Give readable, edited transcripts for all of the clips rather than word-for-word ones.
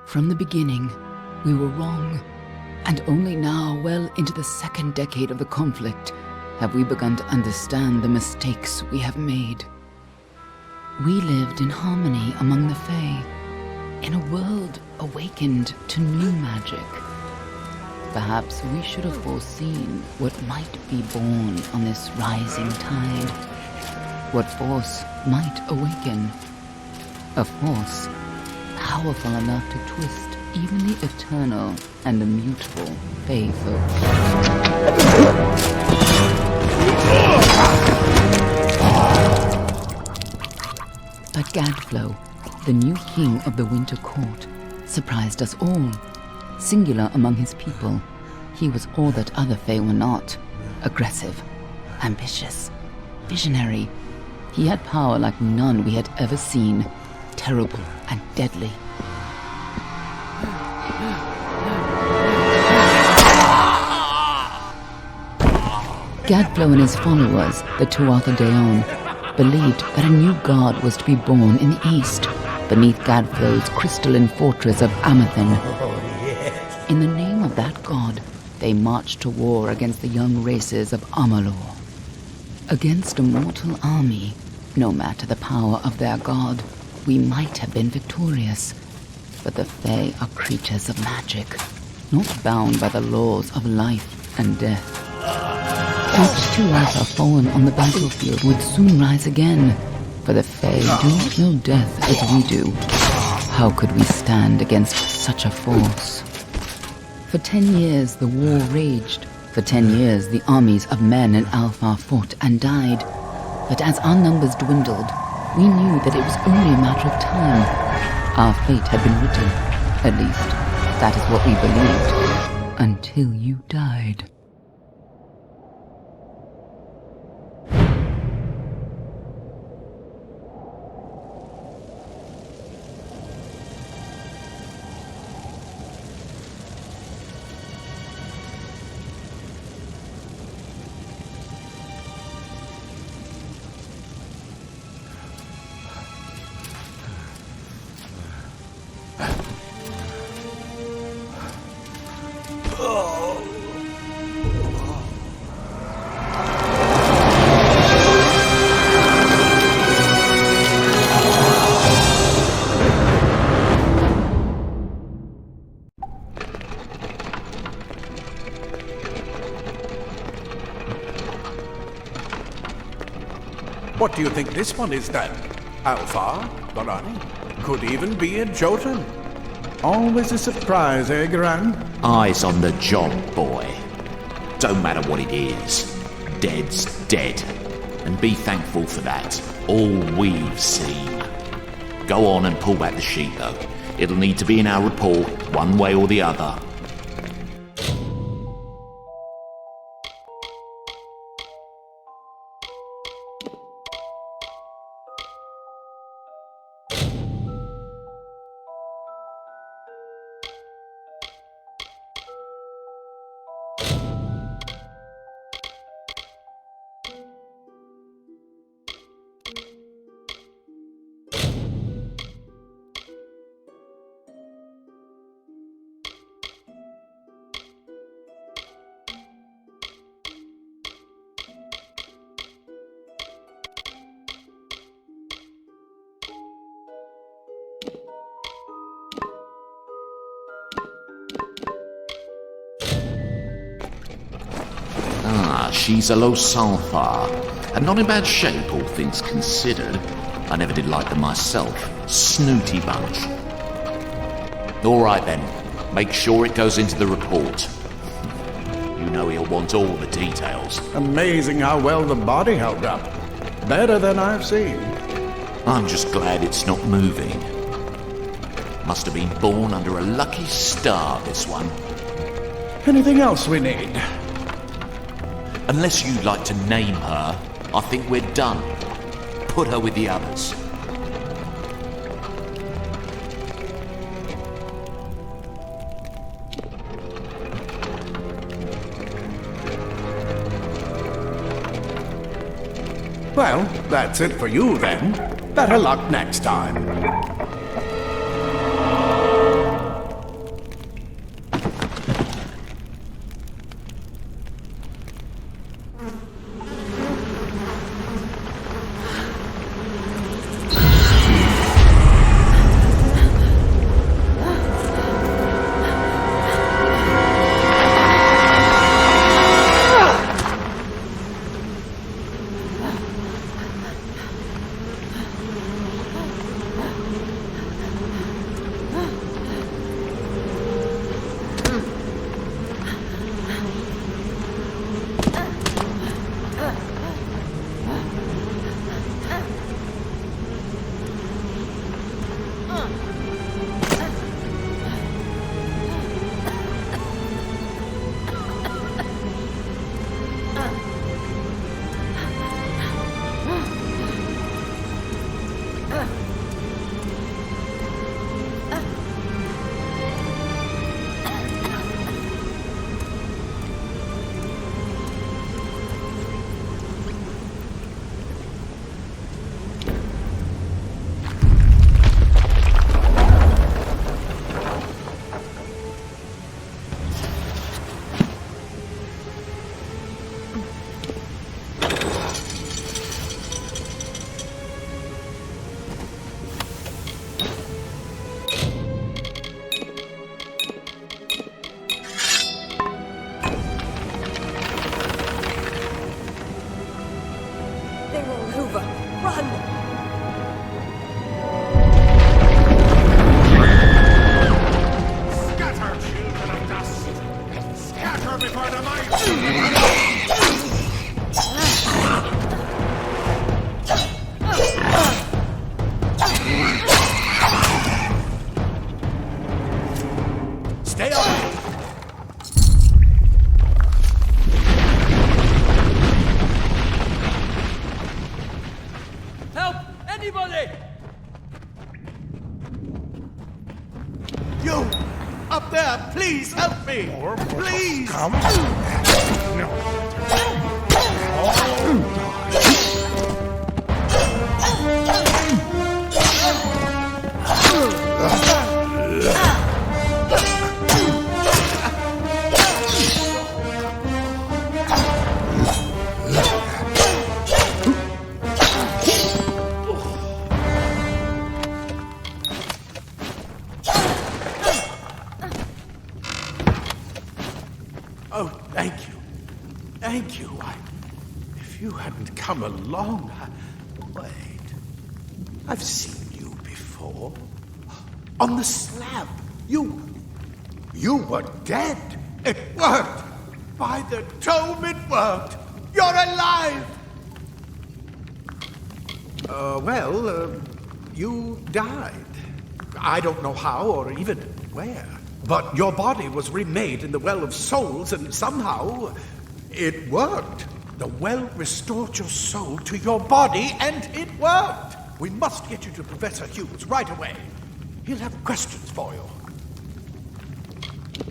From the beginning, we were wrong, and only now, well into the second decade of the conflict, have we begun to understand the mistakes we have made. We lived in harmony among the Fae, in a world awakened to new magic. Perhaps we should have foreseen what might be born on this rising tide. What force might awaken. A force powerful enough to twist even the eternal and immutable Fae folk. But Gadflow, the new king of the Winter Court, surprised us all. Singular among his people, he was all that other Fae were not. Aggressive, ambitious, visionary. He had power like none we had ever seen, terrible and deadly. Gadflow and his followers, the Tuatha Deon, believed that a new god was to be born in the east, beneath Gadflow's crystalline fortress of Amathen. In the name of that god, they marched to war against the young races of Amalur. Against a mortal army, no matter the power of their god, we might have been victorious. But the Fae are creatures of magic, not bound by the laws of life and death. Each Tuatha fallen on the battlefield would soon rise again, for the Fae do not know death as we do. How could we stand against such a force? For 10 years the war raged. For 10 years the armies of Men and Alpha fought and died. But as our numbers dwindled, we knew that it was only a matter of time. Our fate had been written. At least, that is what we believed. Until you died. What do you think this one is then? Alpha? Dorani? Could even be a Jotun. Always a surprise, eh, Gran? Eyes on the job, boy. Don't matter what it is. Dead's dead. And be thankful for that. All we've seen. Go on and pull back the sheet, though. It'll need to be in our report, one way or the other. She's a low sulfur, and not in bad shape, all things considered. I never did like them myself. Snooty bunch. All right then, make sure it goes into the report. You know he'll want all the details. Amazing how well the body held up. Better than I've seen. I'm just glad it's not moving. Must have been born under a lucky star, this one. Anything else we need? Unless you'd like to name her, I think we're done. Put her with the others. Well, that's it for you then. Better luck next time. Anybody! You! Up there, please help me! Please! Come. No. Oh, thank you. Thank you. If you hadn't come along, wait. I've seen you before. On the slab. You were dead. It worked. By the dome, it worked. You're alive. You died. I don't know how or even where. But your body was remade in the Well of Souls, and somehow it worked. The well restored your soul to your body, and it worked. We must get you to Professor Hughes right away. He'll have questions for you.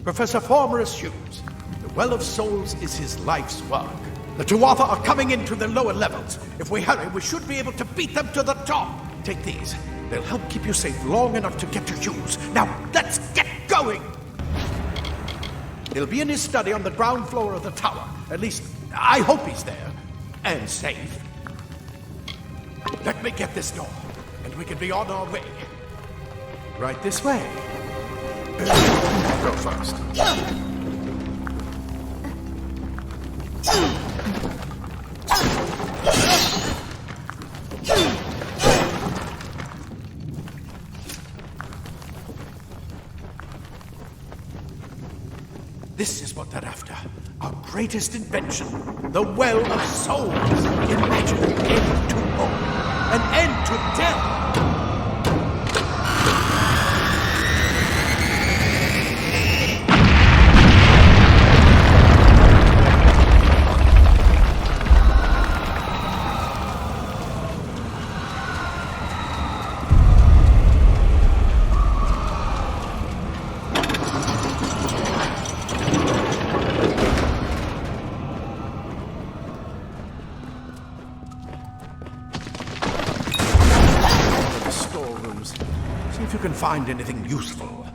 Professor Formorus Hughes, the Well of Souls is his life's work. The Tuatha are coming into the lower levels. If we hurry, we should be able to beat them to the top. Take these. They'll help keep you safe long enough to get to Hughes. Now, let's get going! He'll be in his study on the ground floor of the tower. At least, I hope he's there. And safe. Let me get this door, and we can be on our way. Right this way. Go first. This is what they're after. Our greatest invention. The Well of Souls. Imagine an end to all. An end to death. See if you can find anything useful.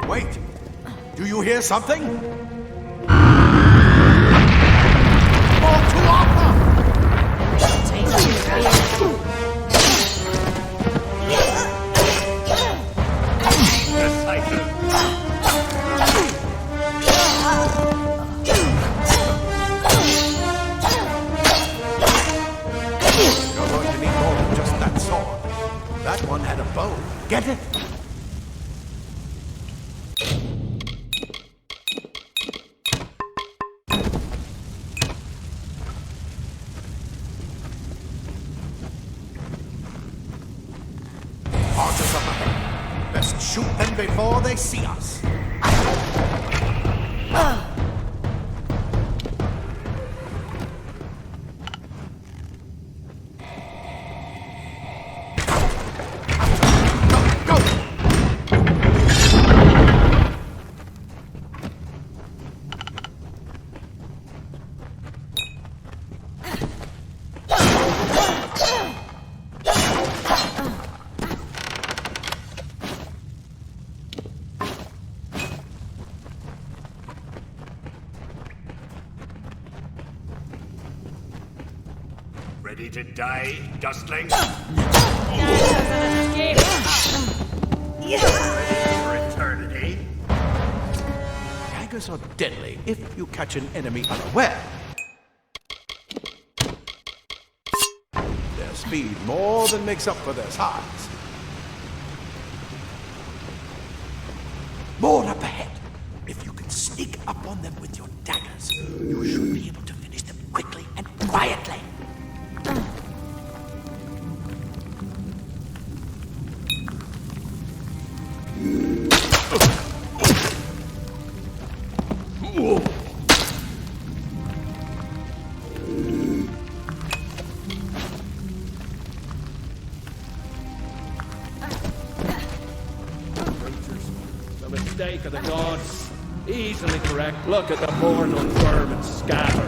Wait! Do you hear something? More Tuatha! You're going to need more than just that sword. That one had a bow. Get it? Archers up ahead. Best shoot them before they see us. Go! Ready to die, Dustling? Ready for eternity? Daggers are deadly if you catch an enemy unaware. Their speed speed more than makes up for their size. More up ahead. If you can sneak up on them with your daggers, you should be able to finish them quickly and quietly. The mistake of the gods. Easily correct. Look at the mortal vermin scattered.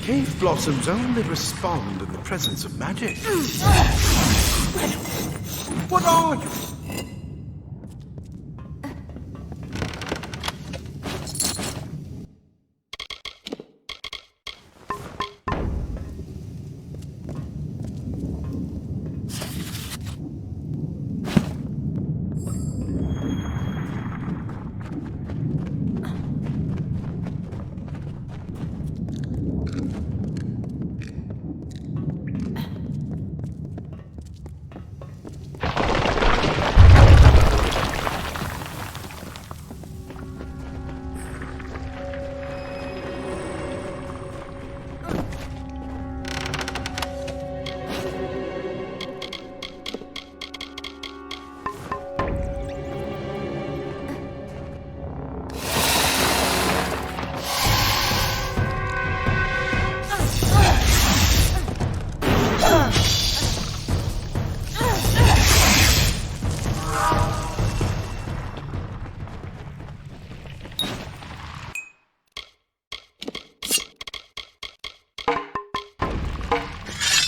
Cave blossoms only respond in the presence of magic. What are you?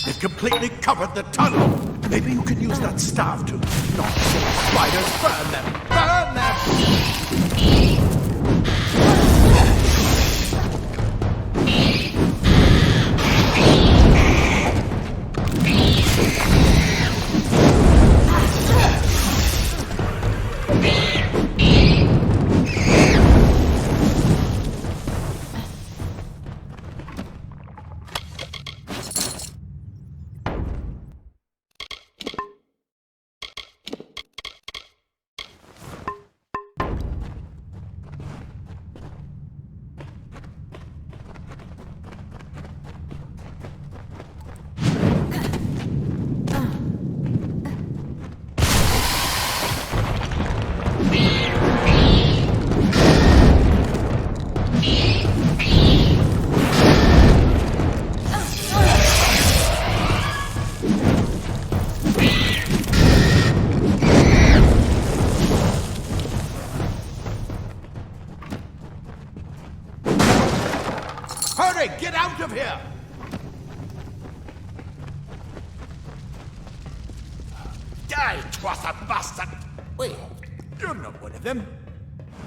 It completely covered the tunnel. Maybe you can use that staff to knock silly spiders. Burn them! Burn them! Hurry, get out of here! Die, Twatha bastard! Wait, you're not one of them.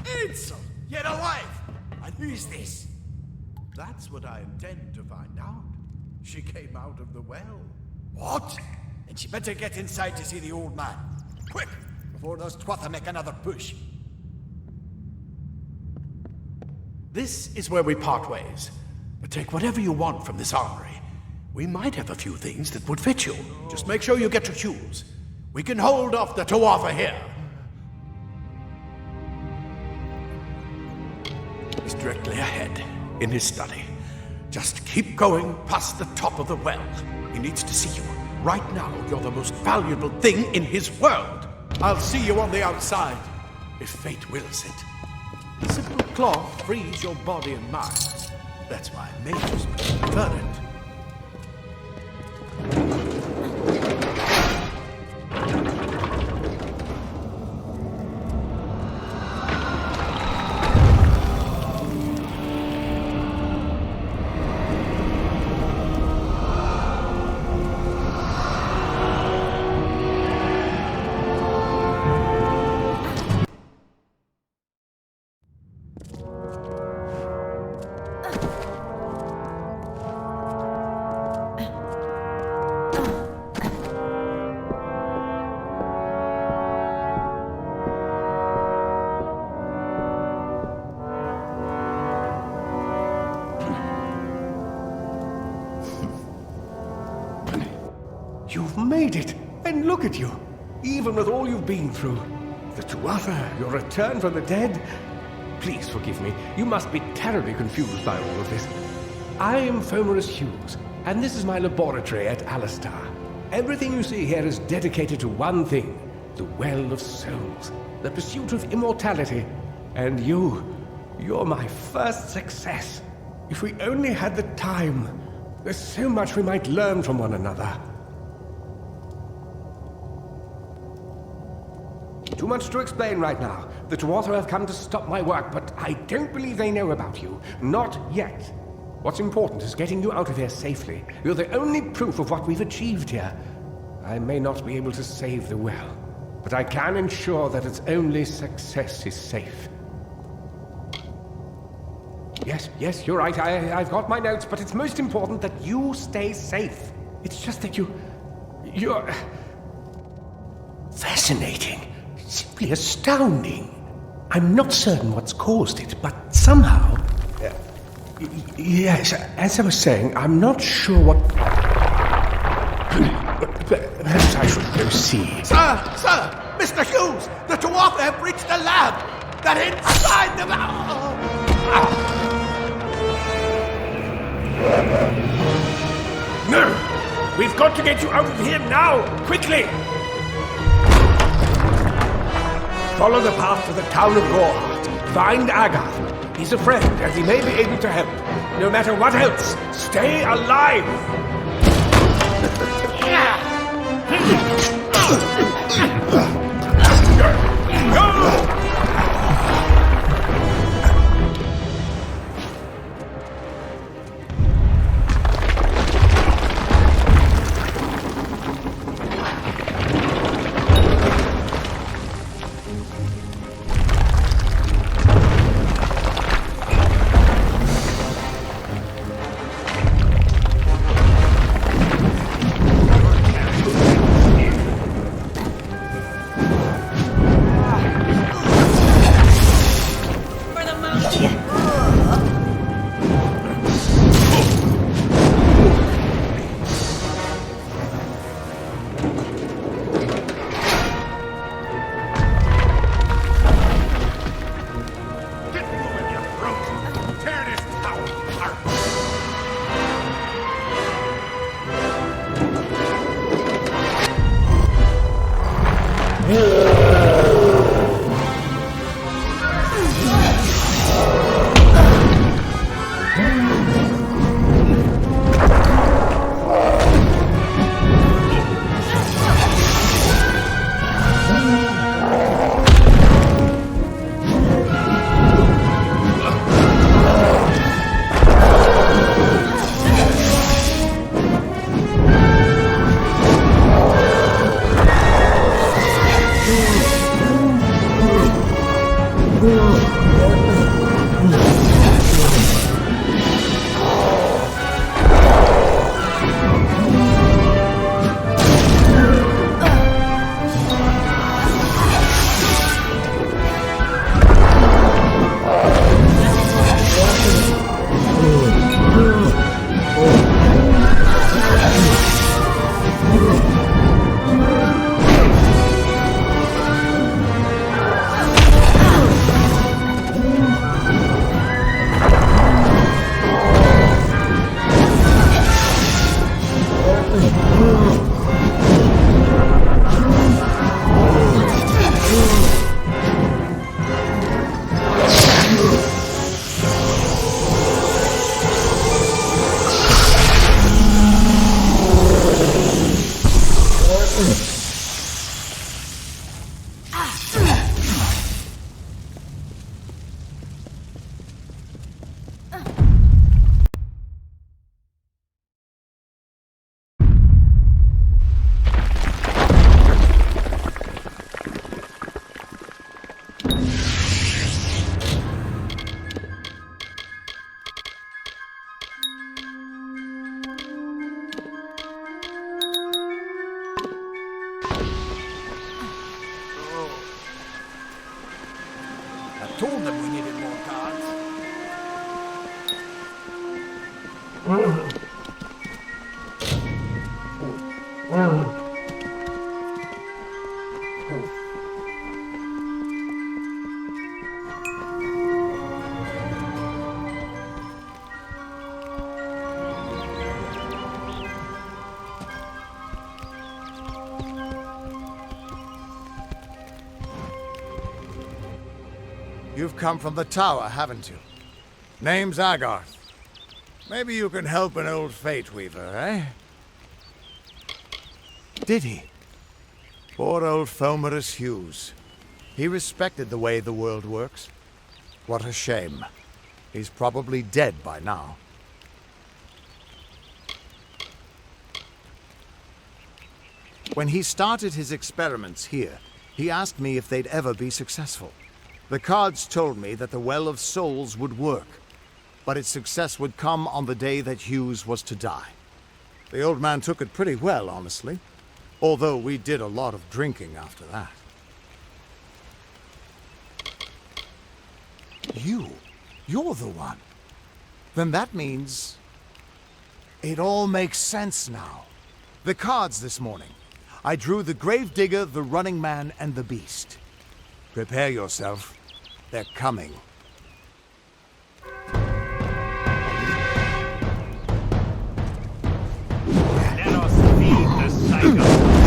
Instal, yet alive! And who's this? That's what I intend to find out. She came out of the well. What? Then she better get inside to see the old man. Quick, before those Twatha make another push. This is where we part ways. But take whatever you want from this armory. We might have a few things that would fit you. Just make sure you get your shoes. We can hold off the Tuatha here. He's directly ahead, in his study. Just keep going past the top of the well. He needs to see you. Right now, you're the most valuable thing in his world. I'll see you on the outside, if fate wills it. A simple cloth frees your body and mind. That's why mages prefer it. made it, and look at you. Even with all you've been through. The Tuatha, your return from the dead. Please forgive me. You must be terribly confused by all of this. I am Fomerus Hughes, and this is my laboratory at Alistar. Everything you see here is dedicated to one thing, the Well of Souls, the pursuit of immortality. And you're my first success. If we only had the time, there's so much we might learn from one another. Too much to explain right now. The Tuatha have come to stop my work, but I don't believe they know about you. Not yet. What's important is getting you out of here safely. You're the only proof of what we've achieved here. I may not be able to save the well, but I can ensure that its only success is safe. Yes, you're right. I've got my notes, but it's most important that you stay safe. It's just that you're fascinating. Simply astounding. I'm not certain what's caused it, but somehow... yes, as I was saying, I'm not sure what... Perhaps I should go see. Sir! Mr. Hughes! The Tuatha have breached the lab! They're inside the No! We've got to get you out of here now! Quickly! Follow the path to the town of Gorhart. Find Agath. He's a friend, and he may be able to help. No matter what else, stay alive! told them we needed more guards. You've come from the tower, haven't you? Name's Agarth. Maybe you can help an old Fate Weaver, eh? Did he? Poor old Fomerus Hughes. He respected the way the world works. What a shame. He's probably dead by now. When he started his experiments here, he asked me if they'd ever be successful. The cards told me that the Well of Souls would work, but its success would come on the day that Hughes was to die. The old man took it pretty well, honestly, although we did a lot of drinking after that. You're the one. Then that means... it all makes sense now. The cards this morning. I drew the Gravedigger, the Running Man, and the Beast. Prepare yourself. They're coming. Let us feed the cycle.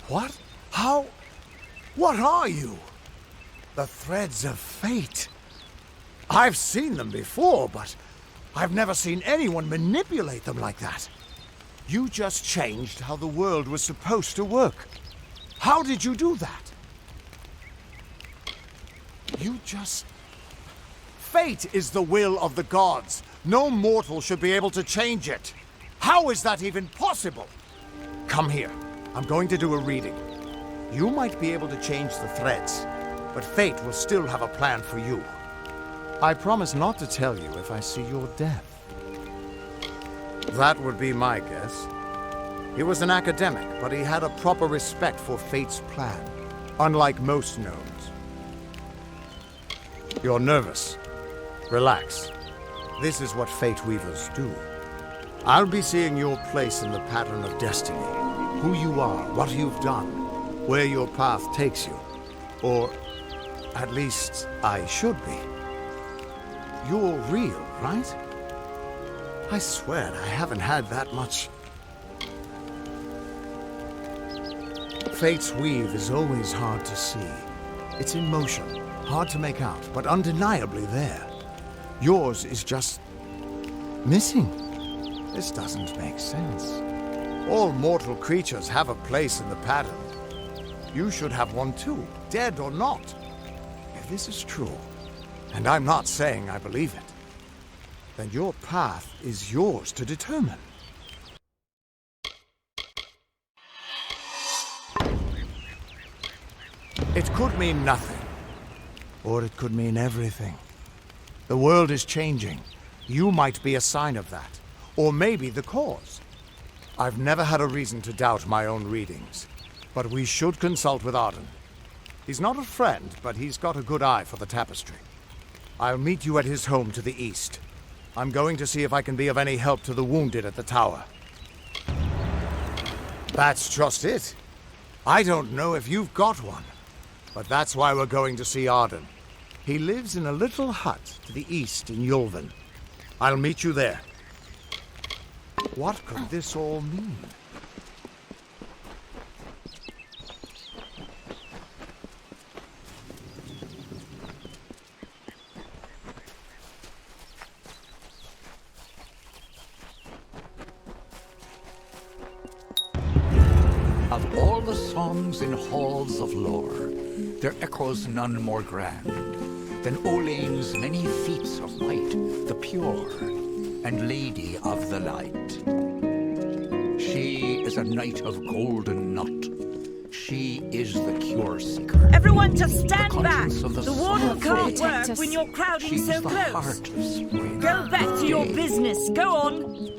What? How? What are you? The threads of fate. I've seen them before, but I've never seen anyone manipulate them like that. You just changed how the world was supposed to work. How did you do that? You just... Fate is the will of the gods. No mortal should be able to change it. How is that even possible? Come here. I'm going to do a reading. You might be able to change the threads, but fate will still have a plan for you. I promise not to tell you if I see your death. That would be my guess. He was an academic, but he had a proper respect for fate's plan, unlike most gnomes. You're nervous. Relax. This is what Fate Weavers do. I'll be seeing your place in the pattern of destiny. Who you are, what you've done, where your path takes you. Or, at least, I should be. You're real, right? I swear I haven't had that much. Fate's weave is always hard to see. It's in motion, hard to make out, but undeniably there. Yours is just... missing. This doesn't make sense. All mortal creatures have a place in the pattern. You should have one too, dead or not. If this is true, and I'm not saying I believe it, then your path is yours to determine. It could mean nothing, or it could mean everything. The world is changing. You might be a sign of that, or maybe the cause. I've never had a reason to doubt my own readings, but we should consult with Arden. He's not a friend, but he's got a good eye for the tapestry. I'll meet you at his home to the east. I'm going to see if I can be of any help to the wounded at the tower. That's just it. I don't know if you've got one, but that's why we're going to see Arden. He lives in a little hut to the east in Yulven. I'll meet you there. What could this all mean? Of all the songs in halls of lore, there echoes none more grand than Olain's many feats of might, the pure and Lady of the Light. She is is a knight of golden knot. She is the cure seeker. Everyone just stand The back. conscience of the The warden soul. can't Protect work us. when you're crowding She's so the close. heart of spring. Go back to your business. Go on.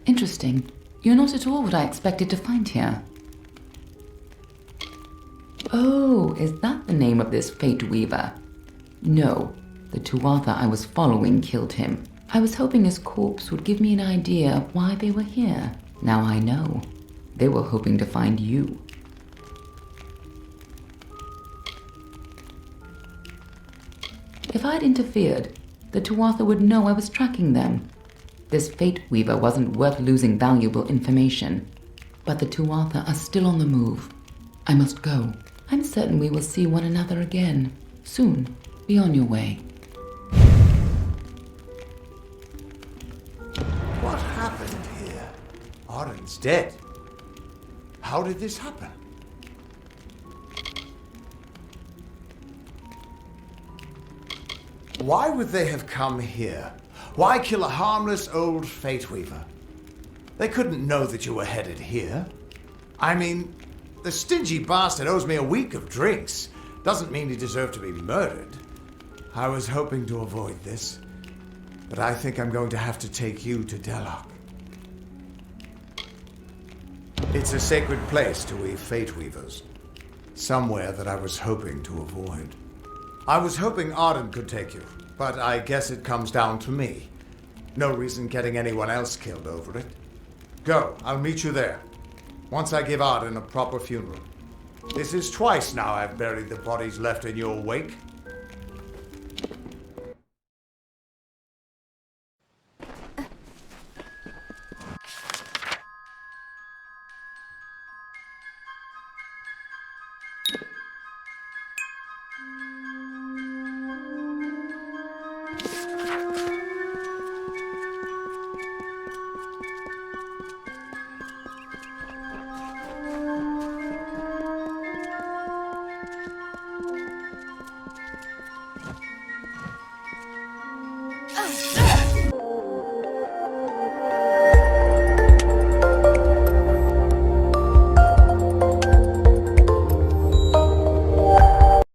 Interesting. You're not at all what I expected to find here. Oh, is that the name of this Fate Weaver? No, the Tuatha I was following killed him. I was hoping his corpse would give me an idea of why they were here. Now I know. They were hoping to find you. If I'd interfered, the Tuatha would know I was tracking them. This Fate Weaver wasn't worth losing valuable information. But the Tuatha are still on the move. I must go. I'm certain we will see one another again. Soon. Be on your way. What happened here? Arden's dead. How did this happen? Why would they have come here? Why kill a harmless old Fate Weaver? They couldn't know that you were headed here. I mean, the stingy bastard owes me a week of drinks. Doesn't mean he deserved to be murdered. I was hoping to avoid this, but I think I'm going to have to take you to Delok. It's a sacred place to we Fate Weavers. Somewhere that I was hoping to avoid. I was hoping Arden could take you, but I guess it comes down to me. No reason getting anyone else killed over it. Go, I'll meet you there. Once I give Arden a proper funeral. This is twice now I've buried the bodies left in your wake.